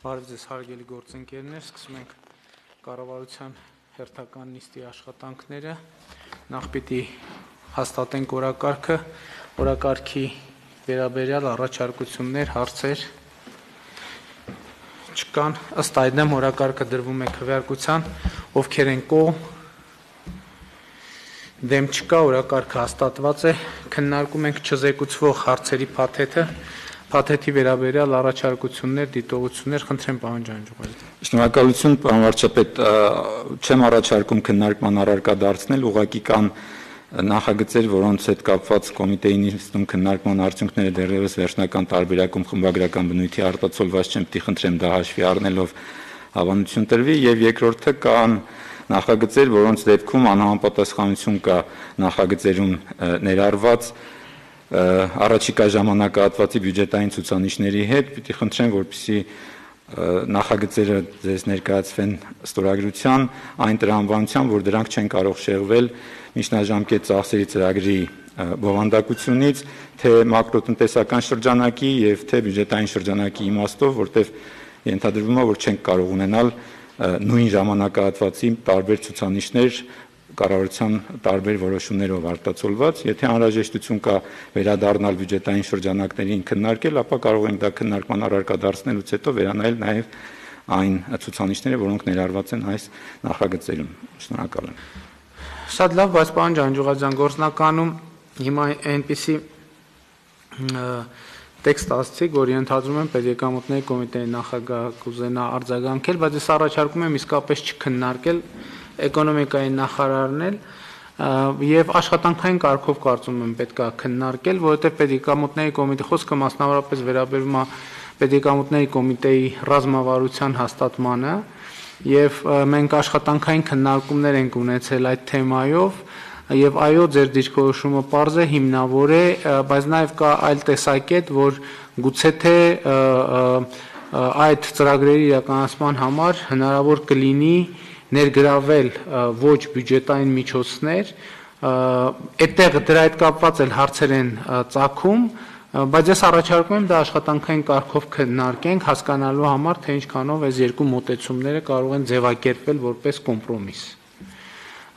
Բարև ձեզ հարգելի գործընկերներ, սկսում ենք կառավարության հերթական նիստի աշխատանքները։ Նախ պիտի հաստատենք օրակարգը, օրակարգի վերաբերյալ առաջարկություններ, հարցեր չկան, ըստ այդմ օրակարգը դրվում է քվեարկության, ովքեր են կողմ, դեմ չկա, օրակարգը հաստատված է, քննարկում ենք չզեկուցվող հարցերի փաթեթը, Փաթեթի վերաբերյալ առաջարկություններ, դիտողություններ, խնդրեմ պարոն Ջանջուղազյան։ Շնորհակալություն, պարոն վարչապետ, չեմ առաջարկում քննարկման առարկա դարձնել, ուղղակի կան նախագծեր, որոնց հետ կապված կոմիտեի նիստում քննարկման արդյունքները դեռևս վերջնական տարբերակում խմբագրական բնույթի արտացոլված չեն, պիտի խնդրեմ դա հաշվի առնելով հավանություն տրվի, եւ երկրորդը կան նախագծեր, որոնց դեպքում անհամապատասխանություն կա նախագծերում ներառված առաջիկա ժամանակահատվածի բյուջետային ցուցանիշների հետ, պիտի խնդրեմ, որպեսզի նախագծերը ձեզ ներկայացվեն ստորագրության, այն տրամաբանությամբ, որ դրանք չեն կարող շեղվել միջնաժամկետ ծախսերի ծրագրի բովանդակությունից, թե մակրոտնտեսական շրջանակի եւ թե բյուջետային շրջանակի իմաստով, որտեղ ենթադրվում է, որ չենք կարող ունենալ նույն ժամանակահատվածի տարբեր ցուցանիշներ կառավարության տարբեր որոշումներով արտացոլված, եթե անհրաժեշտություն կա վերադառնալ բյուջետային շրջանակներին քննարկել, ապա կարող ենք դա քննարկման առարկա դարձնելուց հետո վերանայել նաև այն ցուցանիշները, որոնք ներառված են այս նախագծերում։ Շնորհակալ եմ։ Շատ լավ, բայց պարոն Ջանջուղազյան, գործնականում հիմա այնպիսի տեքստ ասացիք, որ ենթադրում եմ պետեկամուտների կոմիտեի նախագահ կուզենա արձագանքել, բայց ես առաջարկում եմ իսկապես չքննարկել էկոնոմիկայի նախարարն էլ եւ աշխատանքային կարգով կարծում եմ պետք է քննարկել, որովհետեւ պետեկամուտների կոմիտեի խոսքը մասնավորապես վերաբերում է պետեկամուտների կոմիտեի ռազմավարության հաստատմանը եւ մենք աշխատանքային քննարկումներ ենք ունեցել այդ թեմայով եւ այո ձեր դիրքորոշումը պարզ է հիմնավոր է, բայց նաեւ կա այլ տեսակետ, որ գուցե թե այդ ծրագրերի իրականացման համար հնարավոր կլինի ներգրավել ոչ բյուջետային միջոցներ, այդտեղ դրա հետ կապված էլ հարցեր են ծագում, բայց ես առաջարկում եմ դա աշխատանքային կարգով քննարկենք, հասկանալու համար, թե ինչքանով այս երկու մոտեցումները կարող են ձևակերպվել որպես կոմպրոմիս։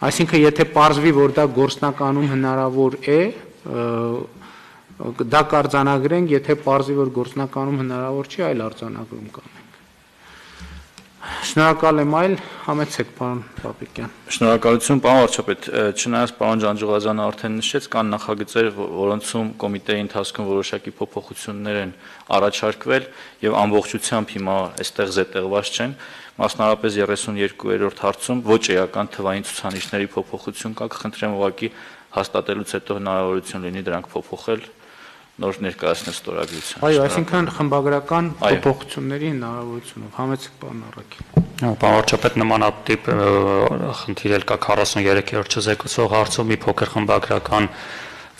Այսինքն, եթե պարզվի, որ դա գործնականում հնարավոր է, դա կարձանագրենք, եթե պարզվի, որ գործնականում հնարավոր չի, այլ արձանագրում կանենք։ Շնորհակալ եմ այլ, համեցեք պարոն Պապիկյան։ Շնորհակալություն, պարոն վարչապետ, չնայած պարոն Ջանջուղազյանը արդեն նշեց, կան նախագծեր, որոնցում կոմիտեի ընթացքում որոշակի փոփոխություններ են առաջարկվել եւ ամբողջությամբ հիմա այստեղ զետեղված չեն, մասնավորապես 32-րդ հարցում ոչ էական թվային ցուցանիշների փոփոխություն կա, կխնդրեմ ուղղակի հաստատելուց հետո հնարավորություն լինի դրանք փոփոխել նոր ներկայացնել ստորագրության։ Այո, այսինքն խմբագրական փոփոխությունների հնարավորությունով։ Համեցեք պարոն Առաքել։ Պարոն վարչապետ, նմանատիպ խնդիր էլ կա 43-րդ չզեկուցող հարցում, մի փոքր խմբագրական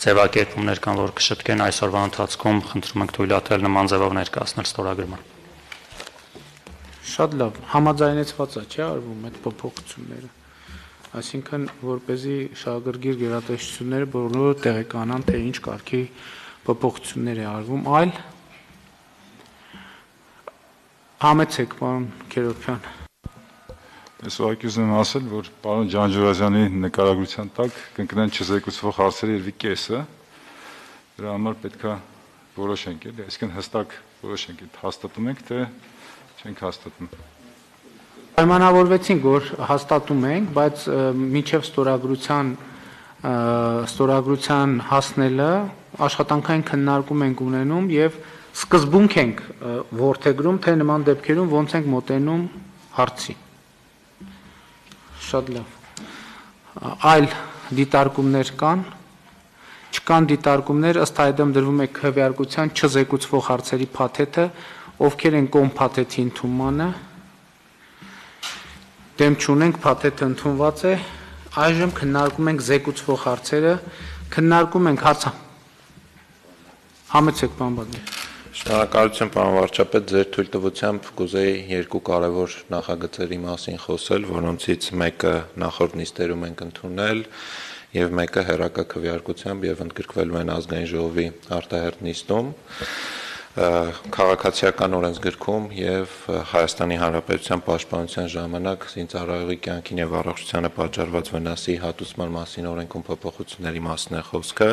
ձևակերպումներ կան, որ կշտկեն այսօրվա ընթացքում, խնդրում ենք թույլատրել նման ձևով ներկայացնել ստորագրման։ Շատ լավ, համաձայնեցված է, չէ՞, արվում այդ փոփոխությունները։ Այսինքն, որպեսզի շահագրգիռ գերատեսչությունները բոլորը տեղեկանան, թե ինչ կարգի փոփոխություններ է արվում, այլ համեցեք պարոն Քերոբյան։ Ես ուղղակի ուզում եմ ասել, որ պարոն Ջանջուղազյանի նկարագրության տակ կընկնեն չզեկուցվող հարցերի երևի կեսը, դրա համար պետք է որոշենք, էլի, այսինքն հստակ որոշենք, հաստատում ենք, թե չենք հաստատում։ Պայմանավորվեցինք, որ հաստատում ենք, բայց մինչև ստորագրության հասնելը աշխատանքային քննարկում ենք ունենում եւ սկզբունք ենք որդեգրում, թե նման դեպքերում ոնց ենք մոտենում հարցի։ Շատ լավ։ Այլ դիտարկումներ կան, չկան դիտարկումներ, ըստ այդմ դրվում է քվեարկության չզեկուցվող հարցերի փաթեթը, ովքեր են կողմ փաթեթի ընդունմանը, դեմ չունենք, փաթեթը ընդունված է, այժմ քննարկում ենք զեկուցվող հարցերը, քննարկում ենք հարցը։ Համեցեք պարոն Բադմիրյան։ Շնորհակալություն պարոն վարչապետ, ձեր թույլտվությամբ կուզեի երկու կարևոր նախագծերի մասին խոսել, որոնցից մեկը նախորդ նիստերում ենք ընդունել եւ մեկը հերակա քվեարկությամբ եւ ընդգրկվելու են ազգային ժողովի արտահերթ նիստում։ քաղաքացիական օրենսգրքում եւ Հայաստանի Հանրապետության պաշտպանության ժամանակ զինծառայողի կյանքին եւ առողջությանը պատճառված վնասի հատուցման մասին օրենքում փոփոխությունների մասին է խոսքը,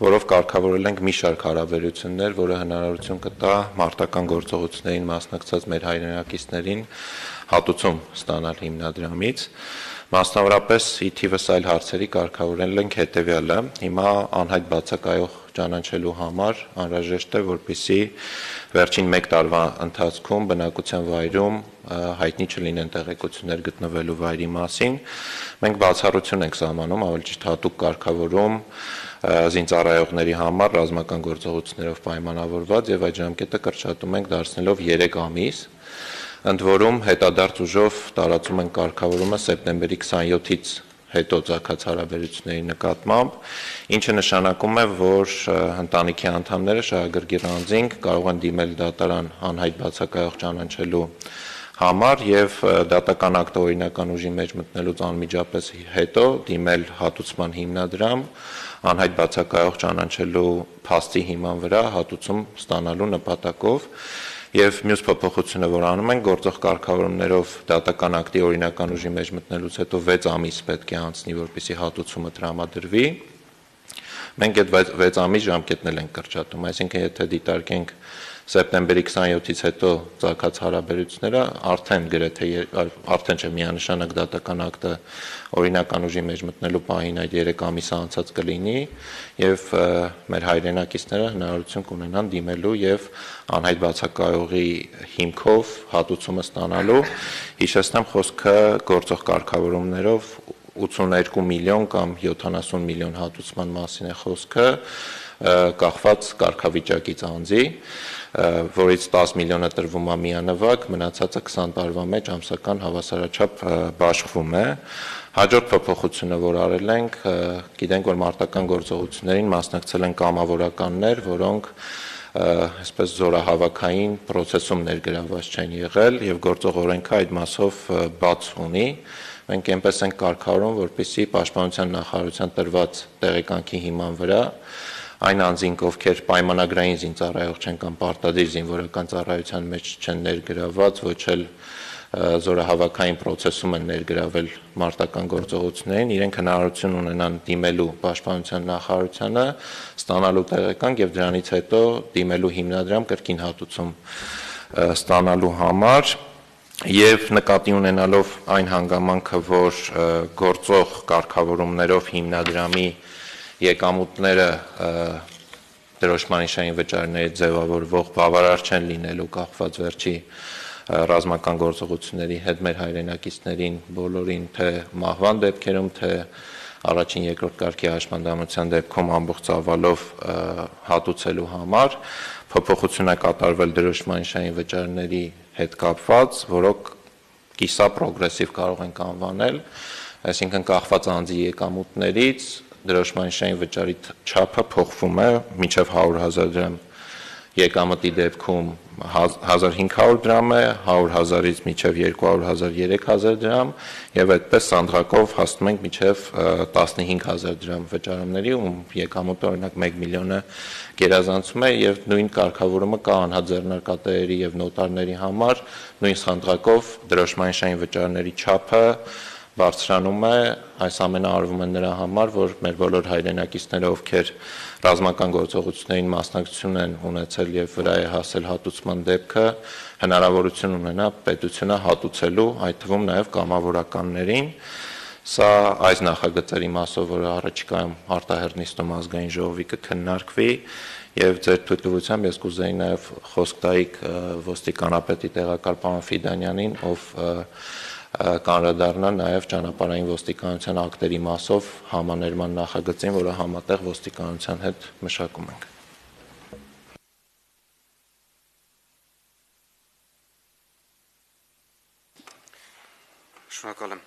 որով կարգավորել ենք մի շարք հարաբերություններ, որը հնարավորություն կտա մարտական գործողություններին մասնակցած մեր հայրենակիցներին հատուցում ստանալ հիմնադրամից։ Մասնավորապես ի թիվս այլ հարցերի կարգավորել ենք հետևյալը. հիմա անհայտ բացակայող ճանաչելու համար անհրաժեշտ է, որպեսզի վերջին 1 տարվա ընթացքում բնակության վայրում հայտնի չլինեն տեղեկություններ գտնվելու վայրի մասին։ Մենք բացառություն ենք սահմանում, ավելի ճիշտ հատուկ կարգավորում զինծառայողների համար ռազմական գործողություններով պայմանավորված եւ այդ ժամկետը կրճատում ենք դարձնելով 3 ամիս։ Ընդ որում հետադարձ ուժով տարածում են կարգավորումը սեպտեմբերի 27-ից հետո ցակած հարաբերությունների նկատմամբ, ինչը նշանակում է, որ ընտանիքի անդամները շահագրգիռ անձինք կարող են դիմել դատարան անհայտ բացակայող ճանաչելու համար եւ դատական ակտը օրինական ուժի մեջ մտնելուց անմիջապես հետո դիմել հատուցման հիմնադրամ անհայտ բացակայող ճանաչելու փաստի հիման վրա հատուցում ստանալու նպատակով Եվ մյուս փոփոխությունը, որ անում ենք, գործող կարգավորումներով դատական ակտի օրինական ուժի մեջ մտնելուց հետո 6 ամիս պետք է անցնի, որպեսզի հատուցումը տրամադրվի։ Մենք այդ 6 ամիս ժամկետն ենք կրճատում, այսինքն եթե դիտարկենք սեպտեմբերի 27-ից հետո ցակած հարաբերությունները արդեն չէ միանշանակ դատական ակտը օրինական ուժի մեջ մտնելու պահին այդ 3 ամիսը անցած կլինի եւ մեր հայրենակիցները հնարավորություն կունենան դիմելու եւ անհայտ բացակայողի հիմքով հատուցումը ստանալու։ Հիշեցնեմ, խոսքը գործող կարգավորումներով 82 միլիոն կամ 70 միլիոն հատուցման մասին է խոսքը, կախված կարգավիճակից անձի, որից 10 միլիոնը տրվում է միանվագ, մնացածը 20 տարվա մեջ ամսական հավասարաչափ բաշխվում է։ Հաջորդ փոփոխությունը, որ արել ենք, գիտենք, որ մարտական գործողություններին մասնակցել են կամավորականներ, որոնք այսպես զորահավաքային process-ում ներգրավված չեն եղել եւ գործող օրենքը այդ մասով բաց ունի։ Մենք այնպես ենք կարգավորում, որպեսզի պաշտպանության նախարարության տրված տեղեկանքի հիման վրա այն անձինք, ովքեր պայմանագրային զինծառայող չեն կամ պարտադիր զինվորական ծառայության մեջ չեն ներգրավված, ոչ էլ զորահավաքային process-ում են ներգրավել մարտական գործողություններին, իրենք հնարավորություն ունենան դիմելու պաշտպանության նախարարությանը, ստանալու տեղեկանք եւ դրանից հետո դիմելու հիմնադրամ կրկին հատուցում ստանալու համար եւ նկատի ունենալով այն հանգամանքը, որ գործող կարգավորումներով հիմնադրամի եկամուտները դրոշմանիշային վճարների ձևավորվող բավարար չեն լինելու կախված վերջի ռազմական գործողությունների հետ մեր հայրենակիցներին բոլորին թե մահվան դեպքերում, թե առաջին երկրորդ կարգի հաշմանդամության դեպքում ամբողջ ծավալով հատուցելու համար փոփոխություն է կատարվել դրոշմանիշային վճարների հետ կապված, որոնք կիսա պրոգրեսիվ կարող ենք անվանել, այսինքն կախված անձի եկամուտներից դրոշմանիշային վճարի չափը փոխվում է մինչև 100,000 դրամ եկամտի դեպքում 1500 դրամ է, 100,000-ից մինչև 200,000 3000 դրամ եւ այդպես սանդղակով հասնում ենք մինչև 15000 դրամ վճարումների, ում եկամուտը օրինակ 1 միլիոնը գերազանցում է եւ նույն կարգավորումը կա անհատ ձեռնարկատերերի եւ նոտարների համար, նույն սանդղակով դրոշմանիշային վճարների չափը բարձրանում է, այս ամենը արվում է նրա համար, որ մեր բոլոր հայրենակիցները, ովքեր ռազմական գործողություններին մասնակցություն են ունեցել եւ վրա է հասել հատուցման դեպքը, հնարավորություն ունենա պետությունը հատուցելու, այդ թվում նաեւ կամավորականներին։ Սա այս նախագծերի մասով, որը առաջիկայում արտահերնիստում ազգային ժողովի կքննարկվի եւ ձեր թույլտվությամբ ես կուզեի նաեւ խոսք տայիք ոստիկանապետի տեղակալ պարոն Ֆիդանյանին, ով կանրադառնա նաև ճանապարհային ոստիկանության ակտերի մասով համաներման նախագծին, որը համատեղ ոստիկանության հետ մշակում ենք։ Շնորհակալ եմ։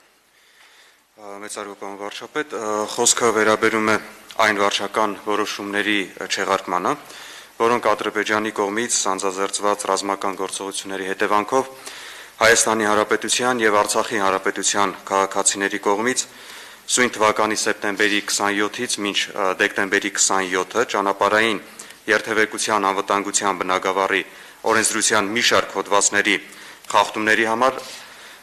Մեծարգո պարոն վարչապետ, խոսքը վերաբերում է այն վարչական որոշումների չեղարկմանը, որոնք Ադրբեջանի կողմից սանձազերծված ռազմական գործողությունների հետևանքով Հայաստանի Հանրապետության եւ Արցախի Հանրապետության քաղաքացիների կողմից սույն թվականի սեպտեմբերի 27-ից մինչ դեկտեմբերի 27-ը ճանապարհային երթևեկության անվտանգության բնագավառի օրենսդրության մի շարք հոդվածների խախտումների համար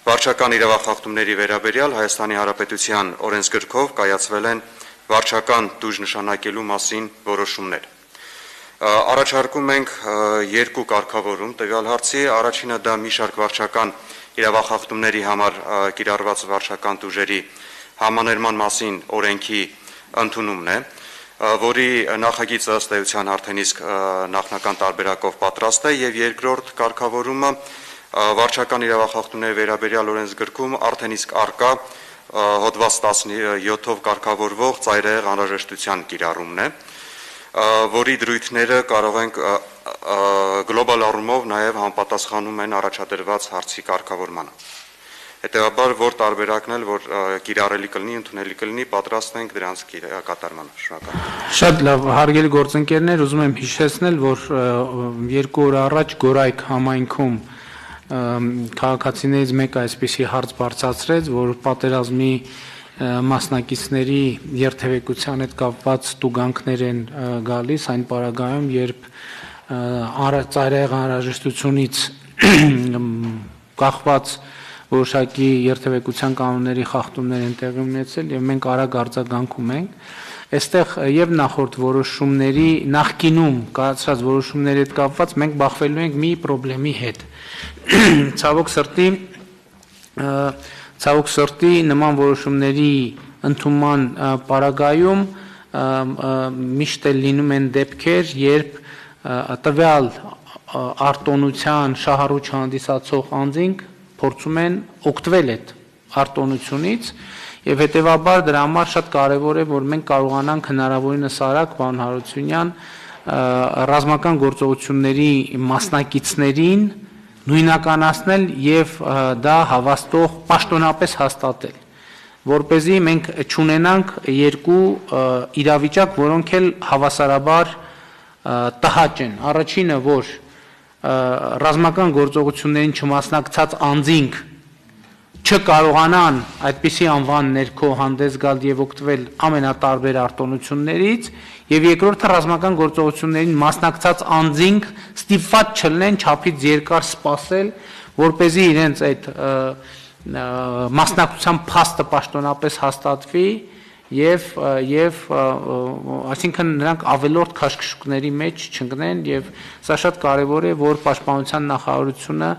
վարչական իրավախախտումների վերաբերյալ Հայաստանի Հանրապետության օրենսգրքով կայացվել են վարչական տուժ նշանակելու մասին որոշումներ։ Առաջարկում ենք երկու կարգավորում տվյալ հարցի, առաջինը դա մի շարք վարչական իրավախախտումների համար կիրառված վարչական տուժերի համաներման մասին օրենքի ընդունումն է, որի նախագիծը ըստ էության արդեն իսկ նախնական տարբերակով պատրաստ է, եւ երկրորդ կարգավորումը վարչական իրավախախտումների վերաբերյալ օրենսգրքում արդեն իսկ արկա հոդված 17-ով կարգավորվող ծայրահեղ անհրաժեշտության կիրառումն է, որի դրույթները կարող ենք գլոբալ առումով նաև համապատասխանում են առաջադրված հարցի կարգավորմանը։ Հետևաբար, որ տարբերակն էլ, որ կիրառելի կլինի, ընդունելի կլինի, պատրաստ ենք դրանց կատարմանը։ Շնորհակալ։ Շատ լավ, հարգելի գործընկերներ, ուզում եմ հիշեցնել, որ 2 օր առաջ Գորայք համայնքում քաղաքացիներից մեկը այսպիսի հարց բարձրացրեց, որ պատերազմի մասնակիցների երթևեկության հետ կապված տուգանքներ են գալիս այն պարագայում, երբ ծայրահեղ անհրաժեշտությունից կախված որոշակի երթևեկության կանոնների խախտումներ են տեղի ունեցել եւ մենք արագ արձագանքում ենք։ Այստեղ եւ նախորդ որոշումների նախկինում կայացած որոշումների հետ կապված մենք բախվելու ենք մի խնդրի հետ։ Ցավոք սրտի նման որոշումների ընդունման պարագայում միշտ լինում են դեպքեր, երբ տվյալ արտոնության շահառուչ հանդիսացող անձինք փորձում են օգտվել այդ արտոնությունից եւ հետեւաբար դրա համար շատ կարեւոր է, որ մենք կարողանանք հնարավորինս արագ պարոն Հարությունյան ռազմական գործողությունների մասնակիցներին նույնականացնել եւ դա հավաստող պաշտոնապես հաստատել, որպեսզի մենք չունենանք երկու իրավիճակ, որոնք էլ հավասարաբար տհաճ են։ Առաջինը, որ ռազմական գործողություններին չմասնակցած անձինք չկարողանան այդպիսի անվան ներքո հանդես գալ եւ օգտվել ամենատարբեր արտոնություններից, եւ երկրորդը ռազմական գործողություններին մասնակցած անձինք ստիպված չլինեն չափից երկար սպասել, որպեսզի իրենց այդ մասնակցության փաստը պաշտոնապես հաստատվի եւ այսինքն նրանք ավելորդ քաշքշուկների մեջ չընկնեն եւ սա շատ կարեւոր է, որ պաշտպանության նախարարությունը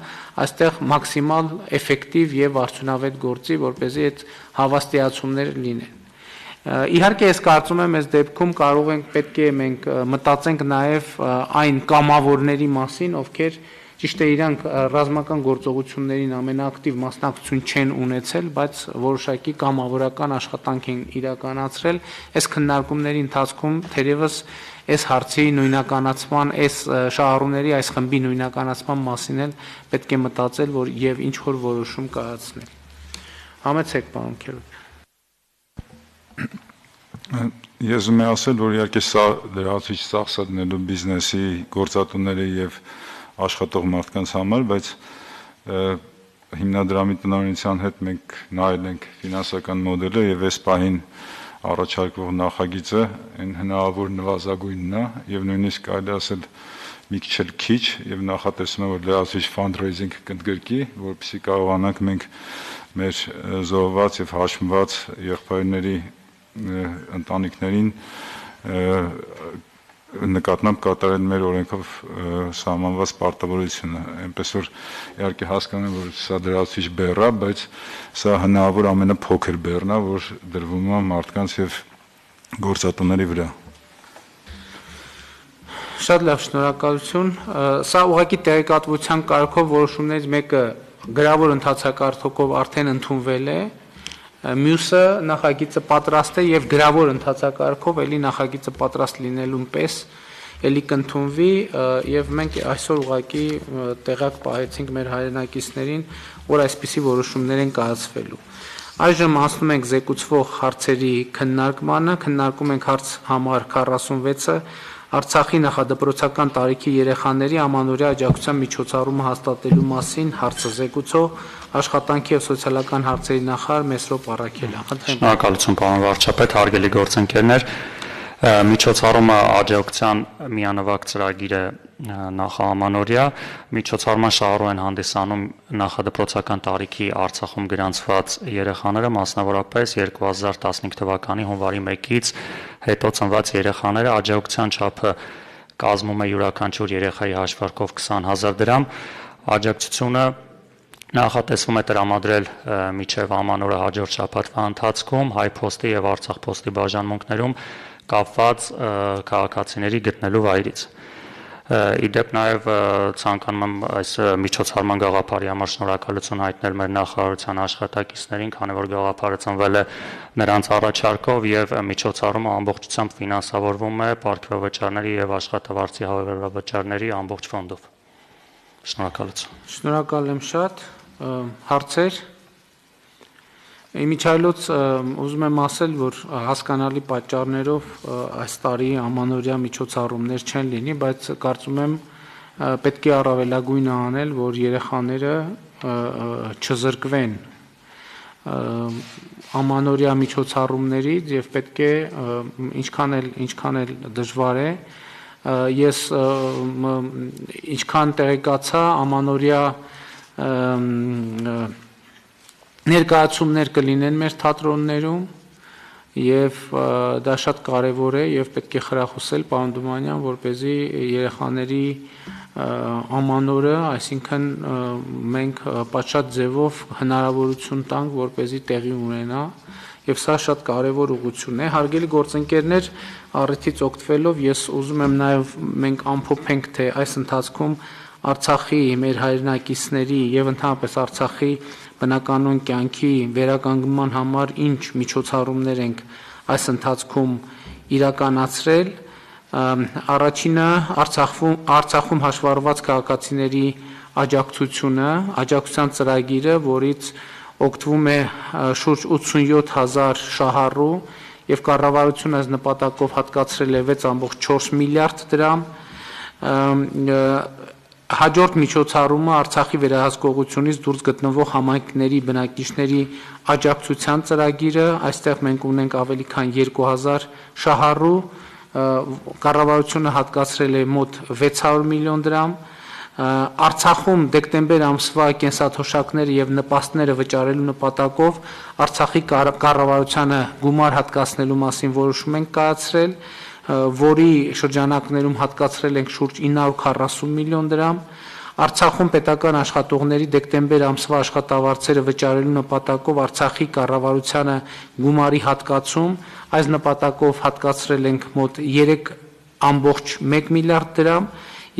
այստեղ մաքսիմալ էֆեկտիվ եւ արդյունավետ գործի, որպեսզի այդ հավաստիացումները լինեն։ Իհարկե ես կարծում եմ, այս դեպքում կարող ենք պետք է մենք մտածենք նաեւ այն կամավորների մասին, ովքեր ճիշտ է իրանք ռազմական գործողություններին ամենաակտիվ մասնակցություն չեն ունեցել, բայց որոշակի կամավորական աշխատանք են իրականացրել։ Այս քննարկումների ընթացքում թերևս այս հարցի նույնականացման, այս շահառուների այս խմբի նույնականացման մասին էլ պետք է մտածել, որ եւ ինչ որ որոշում կայացնել։ Համեցեք, պարոն Քերոպ։ Ես ուզում եմ ասել, որ իհարկե սա լրացուցիչ ծախսատներու բիզնեսի գործատուների եւ աշխատող մարդկանց համար, բայց հիմնադրամի տնօրինության հետ մենք նայել ենք ֆինանսական մոդելը եւ այս պահին առաջարկվող նախագիծը այն հնարավոր նվազագույնն է եւ նույնիսկ կարելի ասել մի քիչ եւ նախատեսում եմ, որ լրացուցիչ fundraising կընդգրկի, որպեսզի կարողանանք մենք մեր զոհված եւ հաշմված եղբայրների ընտանիքներին նկատմամբ կատարել մեր օրենքով սահմանված պարտավորությունը, այնպես որ իհարկե հասկանում եմ, որ սա դրացուցիչ բեռ է, բայց սա հնարավոր ամենափոքր բեռն է, որ դրվում է մարդկանց եւ գործատուների վրա։ Շատ լավ, շնորհակալություն։ Սա ուղղակի տեղեկատվության կարգով որոշումներից մեկը գրավոր ընթացակարգով արդեն ընդունվել է, մյուսը նախագիծը պատրաստ է եւ գրավոր ընթացակարգով էլի նախագիծը պատրաստ լինելուն պես էլի կընդունվի եւ մենք այսօր ուղղակի տեղակ պահեցինք մեր հայրենակիցներին, որ այսպիսի որոշումներ են կայացվելու։ Այժմ անցնում ենք զեկուցվող հարցերի քննարկմանը, քննարկում ենք հարց համար 46-ը Արցախի նախադպրոցական տարիքի երեխաների ամանորյա աջակցության միջոցառումը հաստատելու մասին հարցը զեկուցող աշխատանքի եւ սոցիալական հարցերի նախարար Մեսրոպ Առաքելյան։ Շնորհակալություն, պարոն վարչապետ, հարգելի գործընկերներ։ Միջոցառումը աջակցության միանվագ ծրագիր է նախաամանորյա միջոցառման շահառու են հանդիսանում նախադպրոցական տարիքի Արցախում գրանցված երեխաները, մասնավորապես 2015 թվականի հունվարի 1-ից հետո ծնված երեխաները, աջակցության չափը կազմում է յուրաքանչյուր երեխայի հաշվարկով 20,000 դրամ, աջակցությունը նախատեսվում է տրամադրել մինչև ամանորը հաջորդ շաբաթվա ընթացքում Հայ փոստի եւ Արցախ փոստի բաժանմունքներում կապված քաղաքացիների գտնելու վայրից։ Իդեպ նաև ցանկանում եմ այս միջոցառման գաղափարի համար շնորհակալություն հայտնել մեր նախարարության աշխատակիցներին, քանի որ գաղափարը ծնվել է նրանց առաջարկով եւ միջոցառումը ամբողջությամբ ֆինանսավորվում է պարգևավճարների եւ աշխատավարձի հավելավճարների ամբողջ ֆոնդով։ Շնորհակալություն։ Շնորհակալ եմ շատ։ Հարցեր։ Իմիջայլոց ուզում եմ ասել, որ հասկանալի պատճառներով այս տարի ամանորյա միջոցառումներ չեն լինի, բայց կարծում եմ պետք է առավելագույնը անել, որ երեխաները չզրկվեն ամանորյա միջոցառումներից եւ պետք է ինչքան էլ դժվար է ես ինչքան տեղեկացա ամանորյա ներկայացումներ կլինեն մեր թատրոններում եւ դա շատ կարեւոր է եւ պետք է խրախուսել պարոն Դումանյան, որպեսզի երեխաների ամանորը, այսինքն մենք պատշաճ ձևով հնարավորություն տանք, որպեսզի տեղի ունենա եւ սա շատ կարեւոր ուղղություն է։ Հարգելի գործընկերներ, առիթից օգտվելով ես ուզում եմ նաեւ մենք ամփոփենք, թե այս ընթացքում Արցախի մեր հայրենակիցների եւ ընդհանրապես Արցախի բնականոն կյանքի վերականգնման համար ինչ միջոցառումներ ենք այս ընթացքում իրականացրել։ Առաջինը Արցախում հաշվառված քաղաքացիների աջակցության ծրագիրը, որից օգտվում է շուրջ 87,000 շահառու եւ կառավարությունը այս նպատակով հատկացրել է 6.4 միլիարդ դրամ։ Հաջորդ միջոցառումը Արցախի վերահսկողությունից դուրս գտնվող համայնքների բնակիչների աջակցության ծրագիրը, այստեղ մենք ունենք ավելի քան 2,000 շահառու, կառավարությունը հատկացրել է մոտ 600 միլիոն դրամ, Արցախում դեկտեմբեր ամսվա կենսաթոշակները եւ նպաստները վճարելու նպատակով Արցախի կառավարությանը գումար հատկացնելու մասին որոշում ենք կայացրել, որի շրջանակներում հատկացրել ենք շուրջ 940 միլիոն դրամ, Արցախում պետական աշխատողների դեկտեմբեր ամսվա աշխատավարձերը վճարելու նպատակով Արցախի կառավարությանը գումարի հատկացում, այս նպատակով հատկացրել ենք մոտ 3.1 միլիարդ դրամ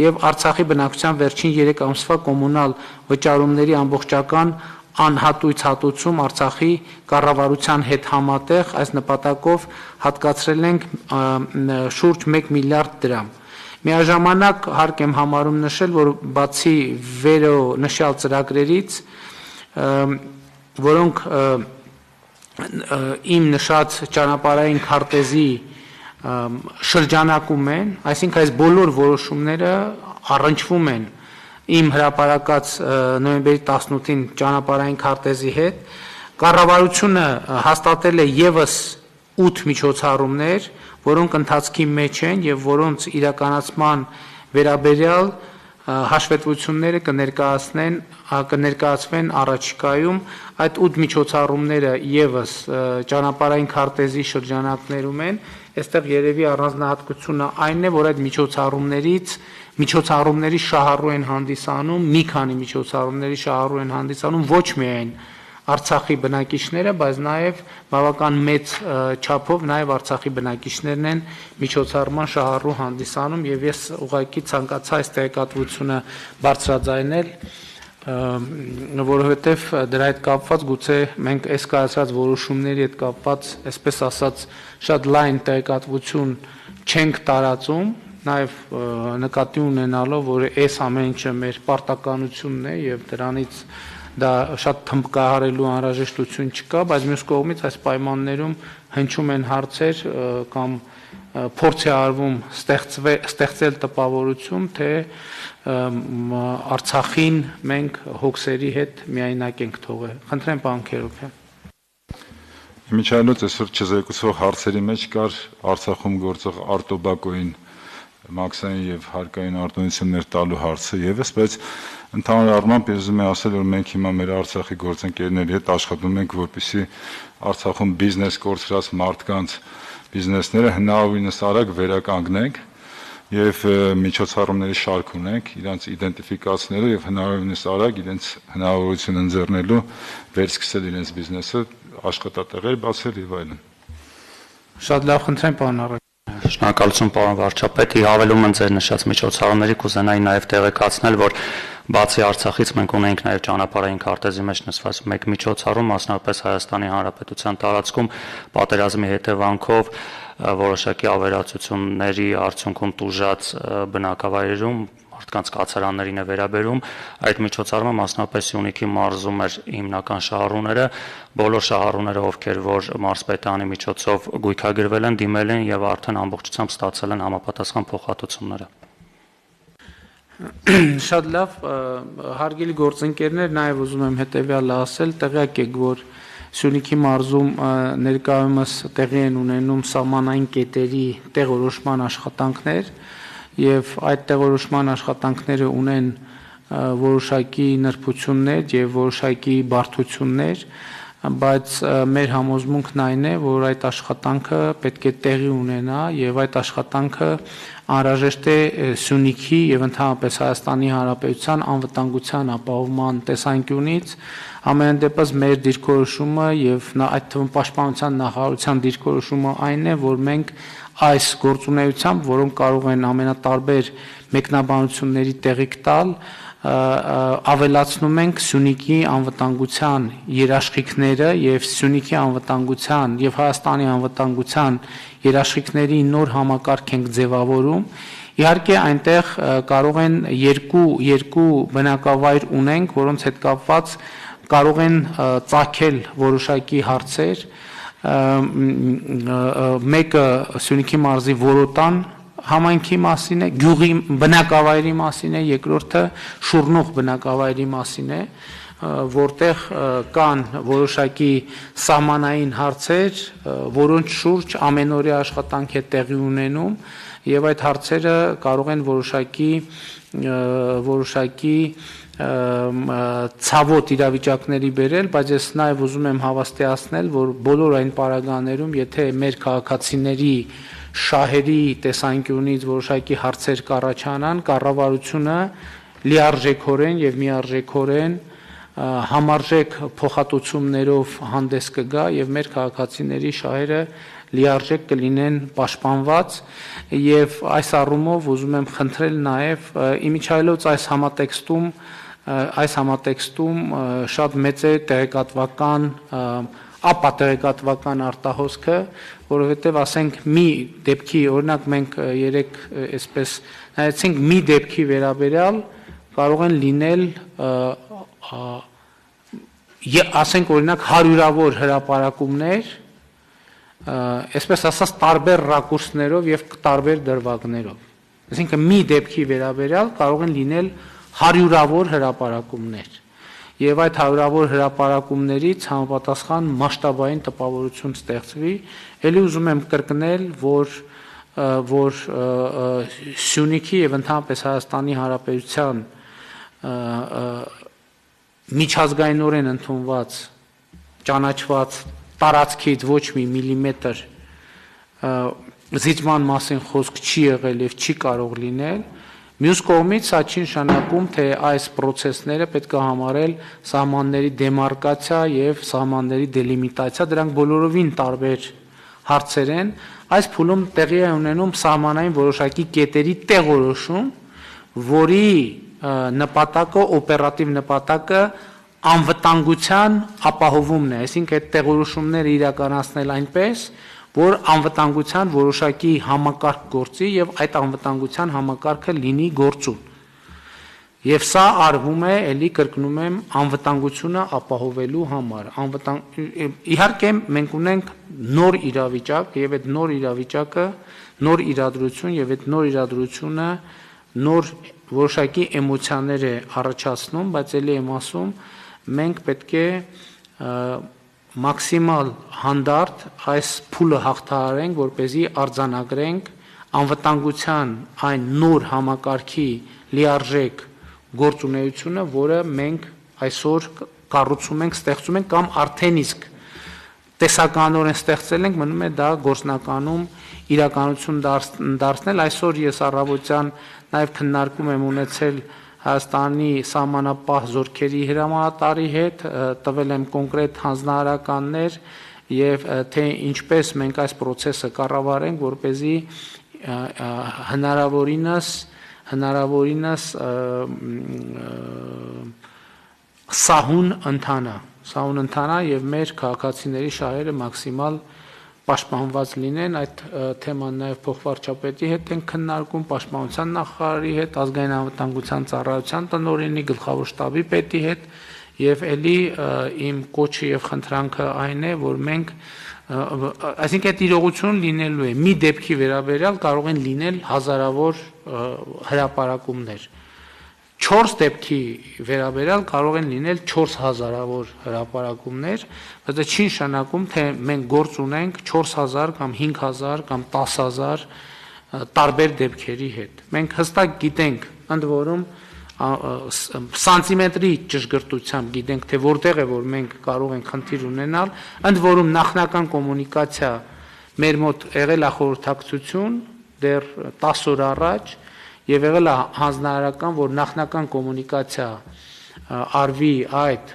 եւ Արցախի բնակչության վերջին 3 ամսվա կոմունալ վճարումների ամբողջական անհատույց հատուցում Արցախի կառավարության հետ համատեղ այս նպատակով հատկացրել ենք շուրջ 1 միլիարդ դրամ։ Միաժամանակ հարկ եմ համարում նշել, որ բացի վերոնշյալ ծրագրերից, որոնք իմ նշած ճանապարհային քարտեզի շրջանակում են, այսինքն այս բոլոր որոշումները առնչվում են իմ հրապարակած նոյեմբերի 18-ին ճանապարհային քարտեզի հետ, կառավարությունը հաստատել է եւս 8 միջոցառումներ, որոնք ընթացքի մեջ են եւ որոնց իրականացման վերաբերյալ հաշվետվությունները կներկայացվեն առաջիկայում այդ 8 միջոցառումները եւս ճանապարհային քարտեզի շրջանակներում են, այստեղ երևի առանձնահատկությունը այն է, որ այդ միջոցառումների շահառու են հանդիսանում, մի քանի միջոցառումների շահառու են հանդիսանում ոչ միայն Արցախի բնակիչները, բայց նաև բավական մեծ չափով նաև Արցախի բնակիչներն են միջոցառման շահառու հանդիսանում եւ ես ուղղակի ցանկացա այս տեղեկատվությունը բարձրաձայնել, որովհետեւ դրա հետ կապված գուցե մենք այս կայացած որոշումների հետ կապված, այսպես ասած, շատ լայն տեղեկատվություն չենք տարածում, նաև նկատի ունենալով, որ այս ամեն ինչը մեր պարտականությունն է եւ դրանից դա շատ թմբկահարելու անհրաժեշտություն չկա, բայց մյուս կողմից այս պայմաններում հնչում են հարցեր կամ փորձ է արվում ստեղծել տպավորություն, թե Արցախին մենք հոգսերի հետ միայնակ ենք թողել։ Խնդրեմ, պարոն Քերոբյան։ Իմիջայլոց այսօր չզեկուցող հարցերի մեջ կար Արցախում գործող արտոբակոին մաքսային եւ հարկային արտոնություններ տալու հարցը եւս, բայց ընդհանուր առմամբ ես ուզում եմ ասել, որ մենք հիմա մեր Արցախի գործընկերների հետ աշխատում ենք, որպեսզի Արցախում բիզնես կորցրած մարդկանց բիզնեսները հնարավորինս արագ վերականգնենք եւ միջոցառումների շարք ունենք, իրենց իդենտիֆիկացնելու եւ հնարավորինս արագ իրենց հնարավորություն ընձեռնելու վերսկսել իրենց բիզնեսը, աշխատատեղեր բացել եւ այլն։ Շատ լավ, խնդրեմ, պարոն Արաքելյան։ Շնորհակալություն պարոն վարչապետ, հավելում եմ ձեր նշած միջոցառումների կուզենայի նաև տեղեկացնել, որ բացի Արցախից մենք ունենք նաև ճանապարհային քարտեզի մեջ նշված մեկ միջոցառում, մասնավորապես Հայաստանի Հանրապետության տարածքում պատերազմի հետևանքով որոշակի ավերածությունների արդյունքում տուժած բնակավայրերում մարդկանց կացարաններին է վերաբերում, այդ միջոցառումը մասնապես Սյունիքի մարզում էր հիմնական շահառուները, բոլոր շահառուները, ովքեր որ մարզպետարանի միջոցով գույքագրվել են, դիմել են եւ արդեն ամբողջությամբ ստացել են համապատասխան փոխհատուցումները։ Շատ լավ, հարգելի գործընկերներ, նաև ուզում եմ հետևյալը ասել, տեղյակ եք, որ Սյունիքի մարզում ներկայումս տեղի են ունենում սահմանային կետերի տեղորոշման աշխատանքներ եւ այդ տեղորոշման աշխատանքները ունեն որոշակի նրբություններ եւ որոշակի բարդություններ, բայց մեր համոզմունքն այն է, որ այդ աշխատանքը պետք է տեղի ունենա եւ այդ աշխատանքը անհրաժեշտ է Սյունիքի եւ ընդհանրապես Հայաստանի Հանրապետության անվտանգության ապահովման տեսանկյունից, ամեն դեպս մեր դիրքորոշումը եւ այդ թվում պաշտպանության նախարարության դիրքորոշումը այն է, որ մենք այս գործունեությամբ, որոնք կարող են ամենատարբեր մեկնաբանությունների տեղիք տալ, ավելացնում ենք Սյունիքի անվտանգության երաշխիքները եւ Սյունիքի անվտանգության եւ Հայաստանի անվտանգության երաշխիքների նոր համակարգ ենք ձևավորում։ Իհարկե այնտեղ կարող են երկու բնակավայր ունենք, որոնց հետ կապված կարող են ծագել որոշակի հարցեր, մեկը Սյունիքի մարզի Որոտան համայնքի մասին է, գյուղի բնակավայրի մասին է, երկրորդը Շուռնուղ բնակավայրի մասին է, որտեղ կան որոշակի սահմանային հարցեր, որոնց շուրջ ամենօրյա աշխատանք է տեղի ունենում եւ այդ հարցերը կարող են որոշակի ցավոտ իրավիճակների բերել, բայց ես նաև ուզում եմ հավաստիացնել, որ բոլոր այն պարագաներում, եթե մեր քաղաքացիների շահերի տեսանկյունից որոշակի հարցեր կառաջանան, կառավարությունը լիարժեքորեն եւ միարժեքորեն համարժեք փոխհատուցումներով հանդես կգա եւ մեր քաղաքացիների շահերը լիարժեք կլինեն պաշտպանված եւ այս առումով ուզում եմ խնդրել նաեւ իմիջայլոց այս համատեքստում շատ մեծ է տեղեկատվական ապատեղեկատվական արտահոսքը, որովհետև ասենք մի դեպքի, օրինակ մենք երեք այսպես նայեցինք մի դեպքի վերաբերյալ կարող են լինել ասենք օրինակ հարյուրավոր հրապարակումներ, այսպես ասած տարբեր ռակուրսներով եւ տարբեր դրվագներով։ Այսինքն մի դեպքի վերաբերյալ կարող են լինել հարյուրավոր հրապարակումներ։ Եվ այդ հարյուրավոր հրապարակումներից համապատասխան մասշտաբային տպավորություն ստեղծվի, ելի ուզում եմ կրկնել, որ Սյունիքի եւ ընդհանրապես Հայաստանի Հանրապետության միջազգայինորեն ընդունված ճանաչված տարածքից ոչ մի միլիմետր զիջման մասին խոսք չի եղել եւ չի կարող լինել։ Մյուս կողմից սա չի նշանակում, թե այս process-ները պետք է համարել սահմանների դեմարկացիա եւ սահմանների դելիմիտացիա, դրանք բոլորովին տարբեր հարցեր են։ Այս փուլում տեղի է ունենում սահմանային որոշակի կետերի տեղորոշում, որի նպատակը, օպերատիվ նպատակը անվտանգության ապահովումն է, այսինքն այդ տեղորոշումները իրականացնել այնպես, որ անվտանգության որոշակի համակարգ գործի եւ այդ անվտանգության համակարգը լինի գործուն։ Եվ սա արվում է, ելի կրկնում եմ, անվտանգությունը ապահովելու համար։ Իհարկե մենք ունենք նոր իրավիճակ եւ այդ նոր իրավիճակը, նոր իրադրություն եւ այդ նոր իրադրությունը նոր որոշակի էմոցիաներ է առաջացնում, բայց ելի եմ ասում, մենք պետք է մաքսիմալ հանդարտ այս փուլը հաղթահարենք, որպեսզի արձանագրենք անվտանգության այն նոր համակարգի լիարժեք գործունեությունը, որը մենք այսօր կառուցում ենք, ստեղծում ենք կամ արդեն իսկ տեսականորեն ստեղծել ենք, մնում է դա գործնականում իրականություն դարձնել։ Այսօր ես առավոտյան նաև քննարկում եմ ունեցել Հայաստանի սահմանապահ զորքերի հրամանատարի հետ, տվել եմ կոնկրետ հանձնարարականներ եւ թե ինչպես մենք այս process-ը կառավարենք, որպեսզի հնարավորինս սահուն ընթանա եւ մեր քաղաքացիների շահերը մաքսիմալ պաշտպանված լինեն։ Այդ թեման նաև փոխվարչապետի հետ են քննարկում, պաշտպանության նախարարի հետ, ազգային անվտանգության ծառայության տնօրենի, գլխավոր շտաբի պետի հետ եւ ելի իմ կոչը եւ խնդրանքը այն է, որ մենք այսինքն այդ իրողություն լինելու է մի դեպքի վերաբերյալ կարող են լինել հազարավոր հրապարակումներ 4 դեպքի վերաբերյալ կարող են լինել 4000-ավոր հրապարակումներ, բայց դա չի նշանակում, թե մենք գործ ունենք 4000 կամ 5000 կամ 10000 տարբեր դեպքերի հետ։ Մենք հստակ գիտենք, ընդ որում սանտիմետրի ճշգրտությամբ գիտենք, թե որտեղ է որ մենք կարող ենք խնդիր ունենալ, ընդ որում նախնական կոմունիկացիա մեր մոտ եղել է խորհրդակցություն դեռ 10 օր առաջ եւ եղել է հանձնարարական, որ նախնական կոմունիկացիա արվի այդ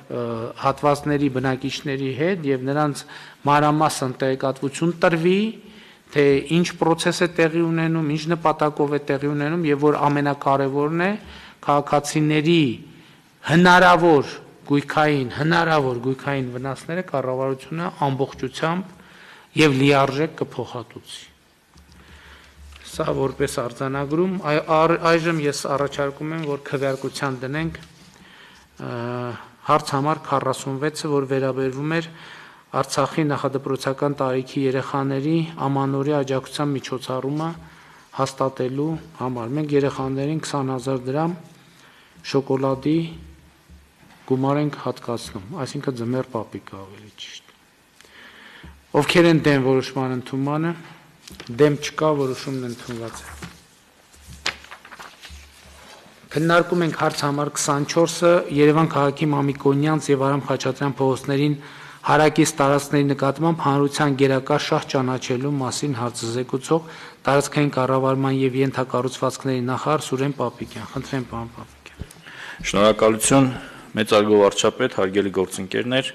հատվածների բնակիչների հետ եւ նրանց մանրամասն տեղեկատվություն տրվի, թե ինչ process է տեղի ունենում, ինչ նպատակով է տեղի ունենում եւ որ ամենակարևորն է քաղաքացիների հնարավոր գույքային վնասները կառավարությունը ամբողջությամբ եւ լիարժեք կփոխհատուցի։ Սա որպես արձանագրում, այժմ ես առաջարկում եմ, որ քվեարկության դնենք հարց համար 46-ը, որ վերաբերվում էր Արցախի նախադպրոցական տարիքի երեխաների ամանորյա աջակցության միջոցառումը հաստատելու համար։ Մենք երեխաներին 20000 դրամ շոկոլադի գումար ենք հատկացնում, այսինքն ձմեռ պապիկա ավելի ճիշտ։ Ովքեր են դեմ որոշման ընդունմանը, դեմ չկա, որոշումն ընդունված է։ Քննարկում ենք հարց համար 24-ը Երևան քաղաքի Մամիկոնյանց եւ Արամ Խաչատրյան փողոցներին հարակից տարածքների նկատմամբ հանրության գերակա շահ ճանաչելու մասին հարցը զեկուցող տարածքային կառավարման եւ ենթակառուցվածքների նախարար Սուրեն Պապիկյան։ Խնդրեմ, պարոն Պապիկյան։ Շնորհակալություն, մեծարգո վարչապետ, հարգելի գործընկերներ։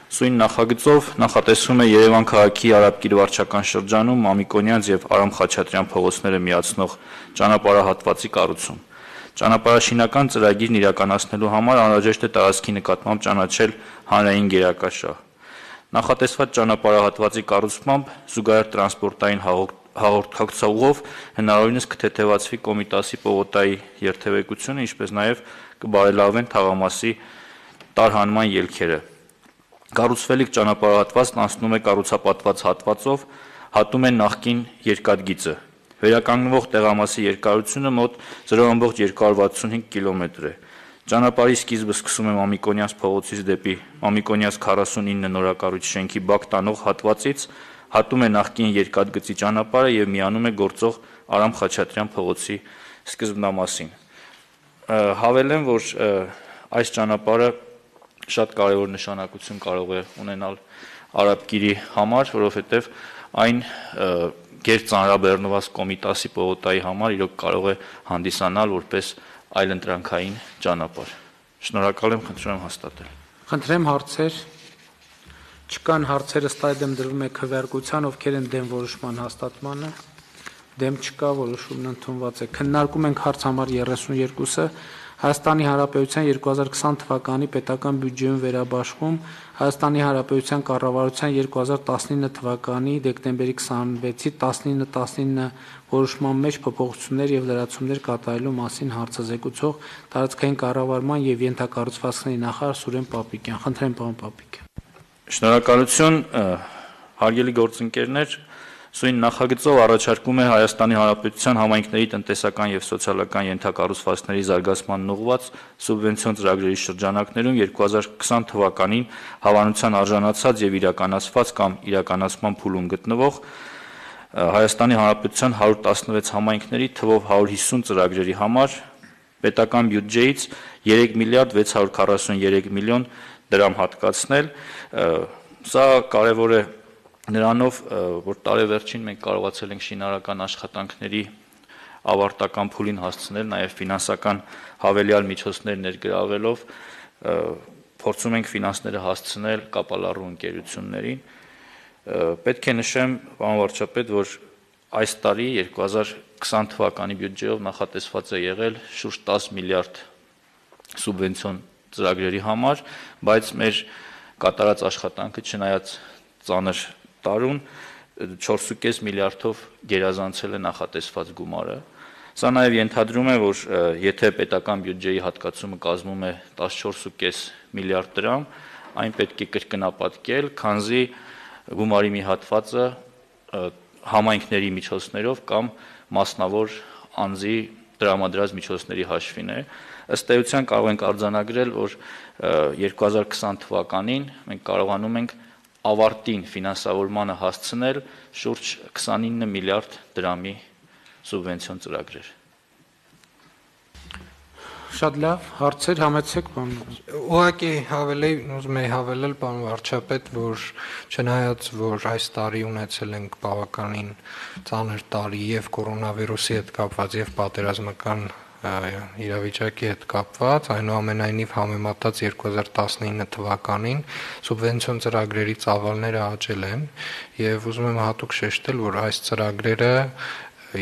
Սույն նախագծով նախատեսվում է Երևան քաղաքի Արաբկիր վարչական շրջանում Մամիկոնյանց եւ Արամ Խաչատրյան փողոցները միացնող ճանապարհահատվածի կառուցում։ Ճանապարհաշինական ծրագիրն իրականացնելու համար անհրաժեշտ է տարածքի նկատմամբ ճանաչել հանրային գերակա շահ։ Նախատեսված ճանապարհահատվածի կառուցմամբ զուգահեռ տրանսպորտային հաղորդակցողով հնարավորինս կթեթևացվի Կոմիտասի պողոտայի երթևեկությունը, ինչպես նաև կբարելավեն թաղամասի տարհանման ելքերը։ Կառուցվելիք ճանապարհահատվածն անցնում է կառուցապատված հատվածով, հատում է նախկին երկաթգիծը։ Վերականգնվող տեղամասի երկարությունը մոտ 0.265 կիլոմետր է։ Ճանապարհի սկիզբը սկսում է Մամիկոնյանց փողոցից դեպի Մամիկոնյանց 49 նորակառույց շենքի բակ տանող հատվածից, հատում է նախկին երկաթգծի ճանապարհը եւ միանում է գործող Արամ Խաչատրյան փողոցի սկզբնամասին։ Հավելեմ, որ այս ճանապարհը շատ կարևոր նշանակություն կարող է ունենալ Արաբկիրի համար, որովհետև այն գերծանրաբեռնված Կոմիտասի պողոտայի համար իրոք կարող է հանդիսանալ որպես այլընտրանքային ճանապարհ։ Շնորհակալ եմ, խնդրում եմ հաստատել։ Խնդրեմ հարցեր։ Չկան հարցեր, ըստ այդմ դրվում է քվեարկության, ովքեր են դեմ որոշման հաստատմանը։ Դեմ չկա, որոշումն ընդունված է։ Քննարկում ենք հարց համար 32-ը Հայաստանի Հանրապետության 2020 թվականի պետական բյուջեում վերաբաշխում Հայաստանի Հանրապետության կառավարության 2019 թվականի դեկտեմբերի 26-ի 1919 որոշման մեջ փոփոխություններ եւ լրացումներ կատարելու մասին հարցը զեկուցող տարածքային կառավարման եւ ենթակառուցվածքների նախարար Սուրեն Պապիկյան։ Խնդրեմ, պարոն Պապիկյան։ Շնորհակալություն, հարգելի գործընկերներ, Սույն նախագծով առաջարկում է Հայաստանի Հանրապետության համայնքների տնտեսական եւ սոցիալական ենթակառուցվածքների զարգացմանն ուղղված սուբվենցիոն ծրագրերի շրջանակներում 2020 թվականին հավանության արժանացած եւ իրականացված կամ իրականացման փուլում գտնվող Հայաստանի Հանրապետության 116 համայնքների թվով 150 ծրագրերի համար պետական բյուջեից 3 միլիարդ 643 միլիոն դրամ հատկացնել, սա կարևոր է նրանով, որ տարեվերջին մենք կարողացել ենք շինարարական աշխատանքների ավարտական փուլին հասցնել, նաև ֆինանսական հավելյալ միջոցներ ներգրավելով փորձում ենք ֆինանսները հասցնել կապալառու ընկերություններին։ Պետք է նշեմ, պարոն վարչապետ, որ այս տարի 2020 թվականի բյուջեով նախատեսված է եղել շուրջ 10 միլիարդ սուբվենցիոն ծրագրերի համար, բայց մեր կատարած աշխատանքը չնայած ծանր տարուն 4.5 միլիարդով գերազանցել է նախատեսված գումարը։ Սա նաև ենթադրում է, որ եթե պետական բյուջեի հատկացումը կազմում է 14.5 միլիարդ դրամ, այն պետք է կրկնապատկել, քանզի գումարի մի հատվածը համայնքների միջոցներով կամ մասնավոր անձի տրամադրած միջոցների հաշվին է։ Ըստ էության կարող ենք արձանագրել, որ 2020 թվականին մենք կարողանում ենք ավարտին ֆինանսավորմանը հասցնել շուրջ 29 միլիարդ դրամի սուբվենցիոն ծրագրեր։ Շատ լավ, հարցեր համեցեք, պարոն։ Ուղղակի ուզում եի հավելել, պարոն վարչապետ, որ չնայած որ այս տարի ունեցել ենք բավականին ծանր տարի եւ կորոնավիրուսի հետ կապված եւ պատերազմական իրավիճակի հետ կապված, այնուամենայնիվ համեմատած 2019 թվականին սուբվենցիոն ծրագրերի ծավալները աճել են եւ ուզում եմ հատուկ շեշտել, որ այս ծրագրերը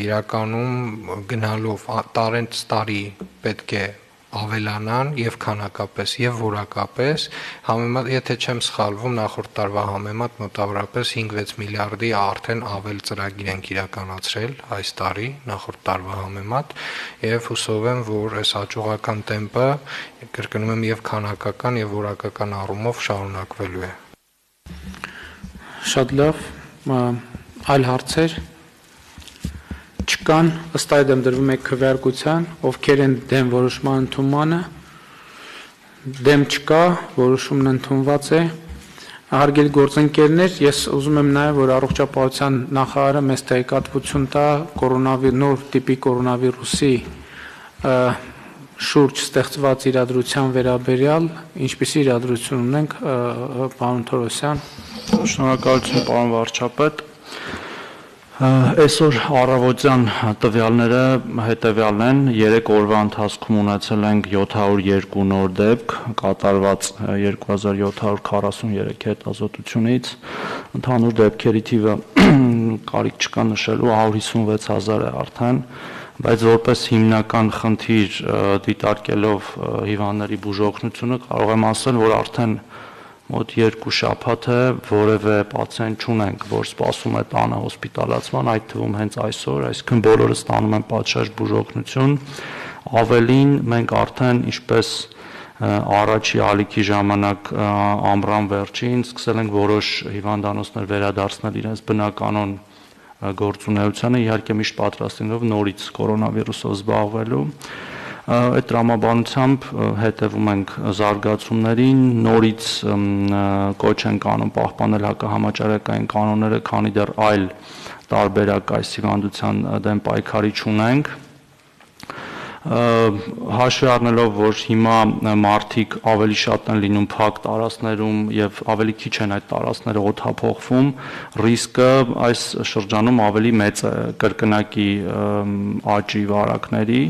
իրականում գնալով տարի պետք է ավելանան եւ քանակապես եւ որակապես, եթե չեմ սխալվում, նախորդ տարվա համեմատ մոտավորապես 5-6 միլիարդի արդեն ավել ծրագիր ենք իրականացրել այս տարի, նախորդ տարվա համեմատ, եւ հուսով եմ, որ այս աճողական տեմպը, կրկնում եմ, եւ քանակական եւ որակական առումով շարունակվելու է։ Շատ լավ, այլ հարցեր չկան, ըստ այդմ դրվում է քվեարկության, ովքեր են դեմ որոշման ընդունմանը, դեմ չկա, որոշումն ընդունված է։ Հարգելի գործընկերներ, ես ուզում եմ նաև, որ առողջապահության նախարարը մեզ տեղեկատվություն տա նոր տիպի կորոնավիրուսի շուրջ ստեղծված իրադրության վերաբերյալ, ինչպիսի իրադրություն ունենք, պարոն Թորոսյան։ Շնորհակալություն, պարոն վարչապետ։ Այսօր առավոտյան տվյալները հետևյալն են, 3 օրվա ընթացքում ունեցել ենք 702 նոր դեպք, կատարված 2743 հետազոտությունից, ընդհանուր դեպքերի թիվը կարիք չկա նշելու 156,000 է արդեն, բայց որպես հիմնական խնդիր դիտարկելով հիվանդների բուժօգնությունը կարող եմ ասել, որ արդեն մոտ 2 շաբաթ է որևէ պացիենտ չունենք, որ սպասում է տանը հոսպիտալացման, այդ թվում հենց այսօր, այսինքն բոլորը ստանում են պատշաճ բուժօգնություն, ավելին մենք արդեն ինչպես առաջի ալիքի ժամանակ ամռան վերջին սկսել ենք որոշ հիվանդանոցներ վերադարձնել իրենց բնականոն գործունեությանը, իհարկե միշտ պատրաստ լինելով նորից կորոնավիրուսով զբաղվելու։ Այդ տրամաբանությամբ հետևում ենք զարգացումներին, նորից կոչ ենք անում պահպանել հակահամաճարակային կանոնները, քանի դեռ այլ տարբերակ այս հիվանդության դեմ պայքարի չունենք։ Հաշվի առնելով, որ հիմա մարդիկ ավելի շատ են լինում փակ տարածքներում եւ ավելի քիչ են այդ տարածքները օդափոխվում, ռիսկը այս շրջանում ավելի մեծ է կրկնակի աճի վարակների,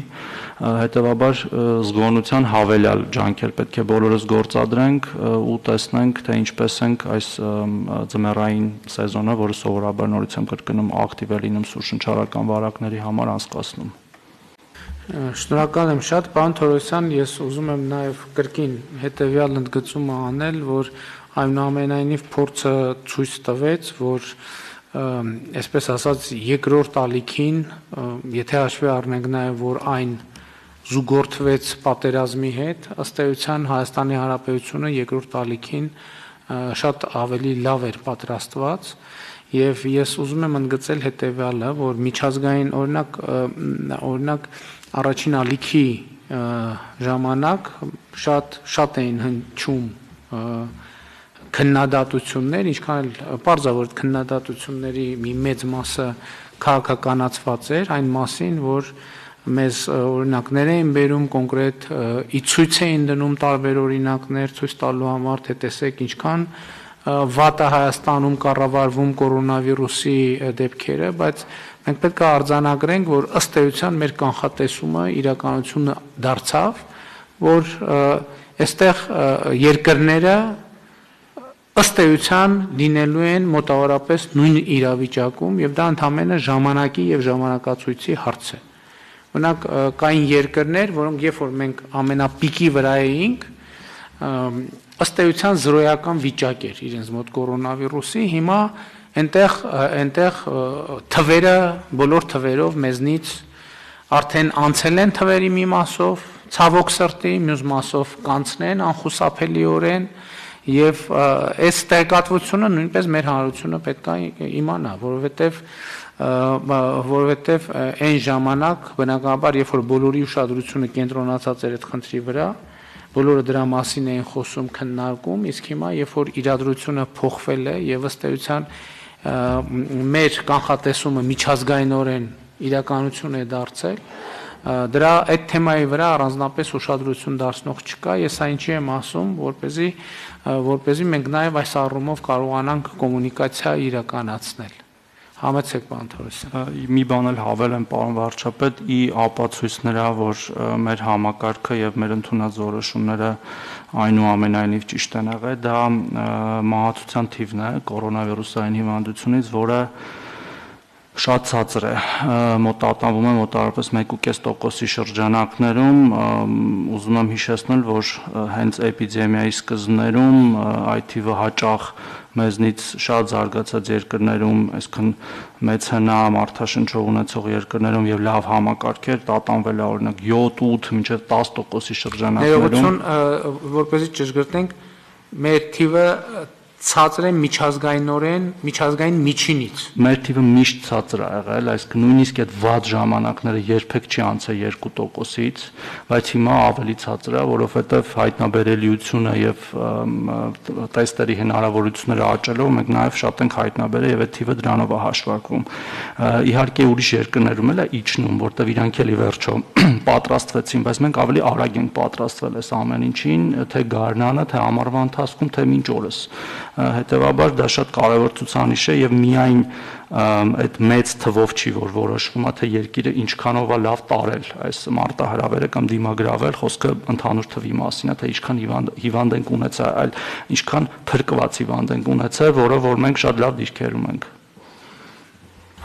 հետեւաբար զգոնության հավելյալ ջանքեր պետք է բոլորս գործադրենք ու տեսնենք, թե ինչպես ենք այս ձմեռային սեզոնը, որը սովորաբար նորից եմ կրկնում ակտիվ է լինում սուրշնչարական վարակների համար անցկացնում։ Շնորհակալ եմ շատ, պարոն Թորոսյան, ես ուզում եմ նաև կրկին հետևյալ ընդգծումը անել, որ այնուամենայնիվ փորձը ցույց տվեց, որ այսպես ասած երկրորդ ալիքին, եթե հաշվի առնենք նաև, որ այն զուգորդվեց պատերազմի հետ, ըստ էության Հայաստանի Հանրապետությունը երկրորդ ալիքին շատ ավելի լավ էր պատրաստված Եվ ես ուզում եմ ընդգծել հետևյալը, որ միջազգային օրինակ առաջին ալիքի ժամանակ շատ էին հնչում քննադատություններ, ինչքան էլ պարզ է, որ քննադատությունների մի մեծ մասը քաղաքականացված էր այն մասին, որ մեզ օրինակներ էին բերում կոնկրետ ի ցույց էին դնում տարբեր օրինակներ ցույց տալու համար, թե տեսեք ինչքան վատ է Հայաստանում կառավարվում կորոնավիրուսի դեպքերը, բայց մենք պետք է արձանագրենք, որ ըստ էության մեր կանխատեսումը իրականությունը դարձավ, որ այստեղ երկրները ըստ էության լինելու են մոտավորապես նույն իրավիճակում եւ դա ընդհանրապես ժամանակի եւ ժամանակացույցի հարց է։ Օրինակ կային երկրներ, որոնք երբ որ մենք ամենապիկի վրա էինք, ըստ էության զրոյական վիճակ էր իրենց մոտ կորոնավիրուսի, հիմա այնտեղ թվերը բոլոր թվերով մեզնից արդեն անցել են թվերի մի մասով, ցավոք սրտի, մյուս մասով կանցնեն անխուսափելիորեն եւ այս տեղեկատվությունը նույնպես մեր հանրությունը պետք է իմանա, որովհետեւ այն ժամանակ բնականաբար երբ որ բոլորի ուշադրությունը կենտրոնացած էր այդ խնդրի վրա, բոլորը դրա մասին էին խոսում, քննարկում, իսկ հիմա երբ որ իրադրությունը փոխվել է եւ ըստ էության մեր կանխատեսումը միջազգայինորեն իրականություն է դարձել, դրա այդ թեմայի վրա առանձնապես ուշադրություն դարձնող չկա, ես այն չի եմ ասում, որպեսզի մենք նաև այս առումով կարողանանք կոմունիկացիա իրականացնել։ Համեցեք պարոն Թորոսյան։ Մի բան էլ հավել եմ պարոն վարչապետ, ի ապացույց նրա, որ մեր համակարգը եւ մեր ընդունած որոշումները այնուամենայնիվ ճիշտ են եղել, դա մահացության թիվն է կորոնավիրուսային հիվանդությունից, որը շատ ցածր է, մոտավորապես մոտավորապես 1.5% շրջանակներում, ուզում եմ հիշեցնել, որ հենց էպիդեմիայի սկզբներում այդ թիվը հաճախ մեզնից շատ զարգացած երկրներում, այսքան մեծ հնա մարդաշնչող ունեցող երկրներում եւ լավ համակարգեր տատանվել է օրինակ 7-8 մինչեւ 10% շրջանակներում։ Ներողություն, որպեսզի ճշգրտենք, մեր թիվը ցածր է միջազգային միջինից։ Մեր թիվը միշտ ցածր է եղել, այսինքն նույնիսկ այդ վատ ժամանակները երբեք չի անցել 2%-ից, բայց հիմա ավելի ցածր է, որովհետև հայտնաբերելիությունը եւ տեստերի հնարավորությունները աճելով մենք նաեւ շատ ենք հայտնաբերել եւ այդ թիվը դրանով է հաշվարկվում։ Իհարկե ուրիշ երկրներում էլ է իջնում, որտեղ իրանք էլի վերջո պատրաստվեցին, բայց մենք ավելի արագ ենք պատրաստվել այս ամեն ինչին, թե գարնանը, թե ամառվա ընթացքում, թե մինչ օրս։ Հետևաբար դա շատ կարևոր ցուցանիշ է եւ միայն այդ մեծ թվով չի որ որոշվում է թե երկիրը ինչքանով է լավ տարել այս մարտահրավերը կամ դիմագրավել, խոսքը ընդհանուր թվի մասին է, թե ինչքան հիվանդ ենք ունեցել, այլ ինչքան փրկված հիվանդ ենք ունեցել, որը որ մենք շատ լավ դիրքերում ենք։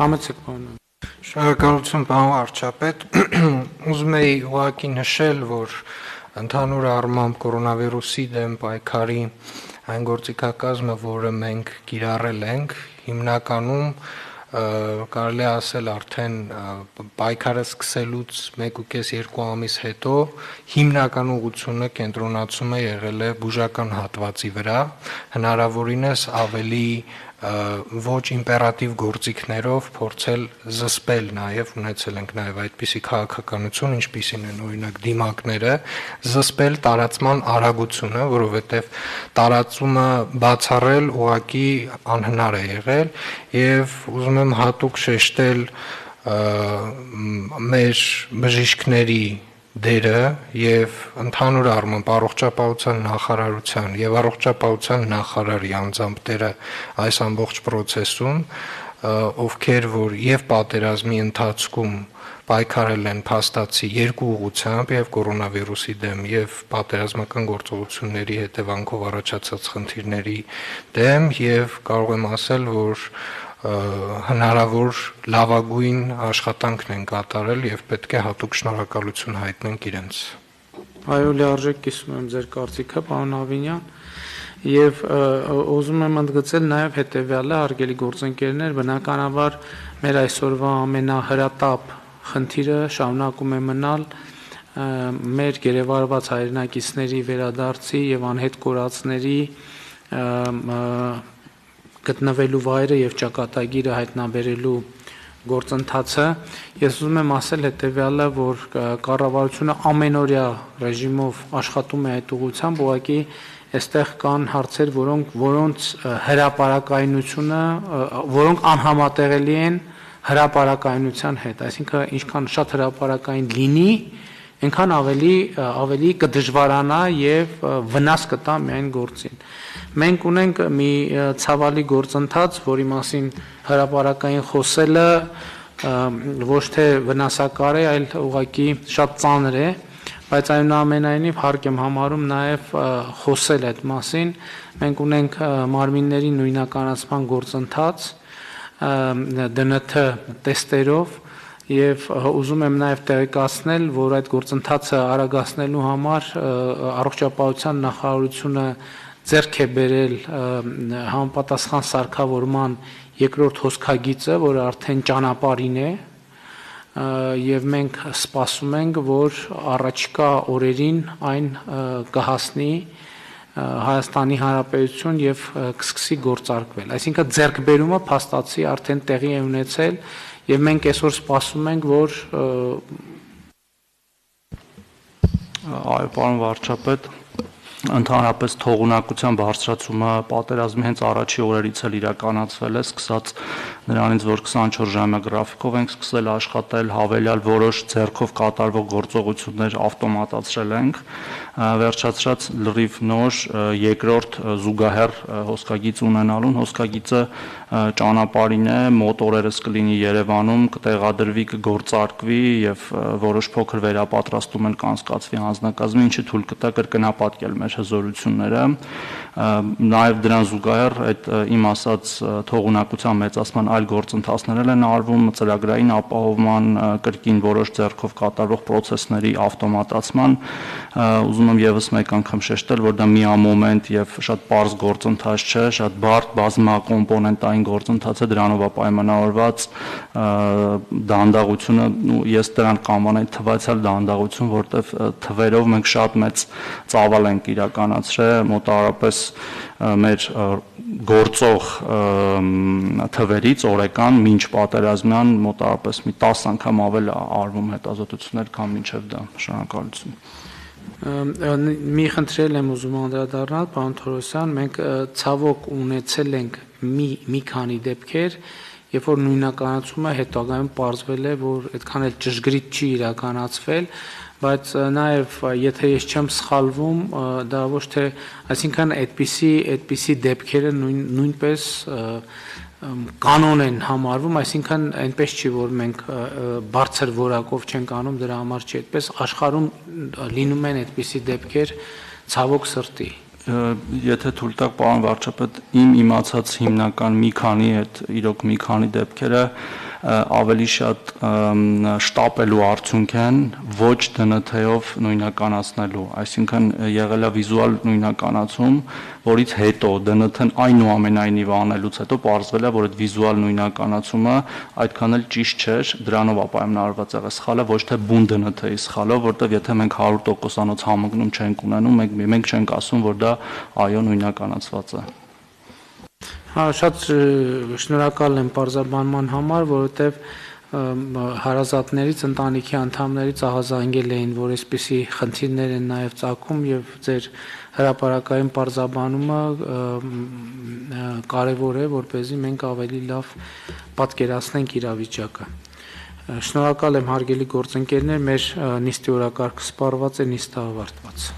Համեցեք պարոն։ Շնորհակալություն պարոն վարչապետ։ Ուզում եի ուղղակի նշել, որ ընդհանուր առմամբ կորոնավիրուսի դեմ պայքարի այն գործիքակազմը, որը մենք կիրառել ենք, հիմնականում կարելի է ասել արդեն պայքարը սկսելուց 1.5-2 ամիս հետո հիմնական ուղղությունը կենտրոնացում է եղել է բուժական հատվածի վրա, հնարավորինս ավելի ոչ իմպերատիվ գործիքներով փորձել զսպել նաև ունեցել ենք նաև այդպիսի քաղաքականություն, ինչպիսին են օրինակ դիմակները, զսպել տարածման արագությունը, որովհետև տարածումը բացառել ուղղակի անհնար է եղել եւ ուզում եմ հատուկ շեշտել մեր բժիշկների դերը եւ ընդհանուր առմամբ առողջապահության նախարարության եւ առողջապահության նախարարի անձամբ դերը այս ամբողջ process-ում, ովքեր որ եւ պատերազմի ընթացքում պայքարել են փաստացի երկու ուղղությամբ եւ կորոնավիրուսի դեմ եւ պատերազմական գործողությունների հետևանքով առաջացած խնդիրների դեմ եւ կարող եմ ասել, որ հնարավոր լավագույն աշխատանքն են կատարել եւ պետք է հատուկ շնորհակալություն հայտնենք իրենց։ Այո, լիարժեք կիսում եմ ձեր կարծիքը, պարոն Ավինյան, եւ ուզում եմ ընդգծել նաեւ հետեւյալը, հարգելի գործընկերներ, բնականաբար մեր այսօրվա ամենահրատապ խնդիրը շարունակում է մնալ մեր գերեվարված հայրենակիցների վերադարձի եւ անհետ կորածների գտնվելու վայրը եւ ճակատագիրը հայտնաբերելու գործընթացը ես ուզում եմ ասել հետեւյալը, որ կառավարությունը ամենօրյա ռեժիմով աշխատում է այդ ուղղությամբ, ուղղակի այստեղ կան հարցեր, որոնց հրապարակայնությունը, որոնք անհամատեղելի են հրապարակայնության հետ, այսինքն ինչքան շատ հրապարակային լինի, այնքան ավելի կդժվարանա եւ վնաս կտա միայն գործին։ Մենք ունենք մի ցավալի գործընթաց, որի մասին հրապարակային խոսելը ոչ թե վնասակար է, այլ ուղղակի շատ ծանր է, բայց այնուամենայնիվ հարկ եմ համարում նաև խոսել այդ մասին։ Մենք ունենք մարմինների նույնականացման գործընթաց ԴՆԹ տեստերով եւ ուզում եմ նաև տեղեկացնել, որ այդ գործընթացը արագացնելու համար առողջապահության նախարարությունը ձեռք է բերել համապատասխան սարքավորման երկրորդ հոսքագիծը, որը արդեն ճանապարհին է, եւ մենք սպասում ենք, որ առաջիկա օրերին այն կհասնի Հայաստանի Հանրապետություն եւ կսկսի գործարկվել։ Այսինքն ձեռքբերումը փաստացի արդեն տեղի է ունեցել եւ մենք այսօր սպասում ենք, որ այո, պարոն վարչապետ, ընդհանրապես թողունակության բարձրացումը պատերազմի հենց առաջի օրերից էլ իրականացվել է, սկսած նրանից, որ 24 ժամյա գրաֆիկով ենք սկսել աշխատել, հավելյալ որոշ ձեռքով կատարվող գործողություններ ավտոմատացրել ենք, վերջացրած լրիվ նոր երկրորդ զուգահեռ հոսքագիծ ունենալուն, հոսքագիծը ճանապարհին է, մոտորերս կլինի Երևանում, կտեղադրվի, կգործարկվի եւ որոշ փոքր վերապատրաստում էլ կանցկացվի անձնակազմի, ինչը թույլ կտա կրկնապատկել մեր հզորությունները, նաեւ դրան զուգահեռ այդ իմ ասած թողունակության մեծացման այլ գործընթացներ են արվում, ծրագրային ապահովման, կրկին որոշ ձեռքով կատարվող պրոցեսների ավտոմատացման, ուզում եմ եւս մեկ անգամ շեշտել, որ դա միամոմենտ եւ շատ པարզ գործընթաց չէ, շատ բարդ բազմակոմպոնենտային գործընթաց է, դրանով է պայմանավորված դանդաղությունը, ես դրան կանվանեի թվացial դանդաղություն, որտեվ թվերով մենք շատ մեծ ծավալ ենք իրականացրել, մոտավորապես մեր գործող թվերից օրական մինչ պատերազմյան մոտավորապես մի 10 անգամ ավել արվում հետազոտություններ, քան մինչև դա։ Շնորհակալություն։ Մի խնդրել եմ ուզում անդրադառնալ, պարոն Թորոսյան, մենք ցավոք ունեցել ենք մի քանի դեպքեր, երբ որ նույնականացումը հետագայում պարզվել է, որ այդքան էլ ճշգրիտ չի իրականացվել, բայց նաև եթե ես չեմ սխալվում, դա ոչ թե, այսինքն այդպիսի դեպքերը նույնպես կանոն են համարվում, այսինքն այնպես չի, որ մենք բարձր որակով չենք անում, դրա համար չի այդպես, աշխարհում լինում են այդպիսի դեպքեր ցավոք սրտի։ Եթե թույլ տաք, պարոն վարչապետ, իմ իմացած հիմնական մի քանի այդ իրոք մի քանի դեպքերը ավելի շատ շտապելու արդյունք են, ոչ ԴՆԹ-ով նույնականացնելու, այսինքն եղել է վիզուալ նույնականացում, որից հետո ԴՆԹ-ն այնուամենայնիվ անելուց հետո պարզվել է, որ այդ վիզուալ նույնականացումը այդքան էլ ճիշտ չէր, դրանով է պայմանավորված եղել սխալը, ոչ թե բուն ԴՆԹ-ի սխալով, որտեղ եթե մենք 100%-անոց համընկնում չենք ունենում, մենք չենք ասում, որ դա այո նույնականացված է։ Հա, շատ շնորհակալ եմ պարզաբանման համար, որովհետև հարազատներից, ընտանիքի անդամներից ահազանգել էին, որ այսպիսի խնդիրներ են նաև ծագում եւ ձեր հրապարակային պարզաբանումը կարևոր է, որպեսզի մենք ավելի լավ պատկերացնենք իրավիճակը։ Շնորհակալ եմ հարգելի գործընկերներ, մեր նիստի օրակարգը սպառված է, նիստը ավարտված։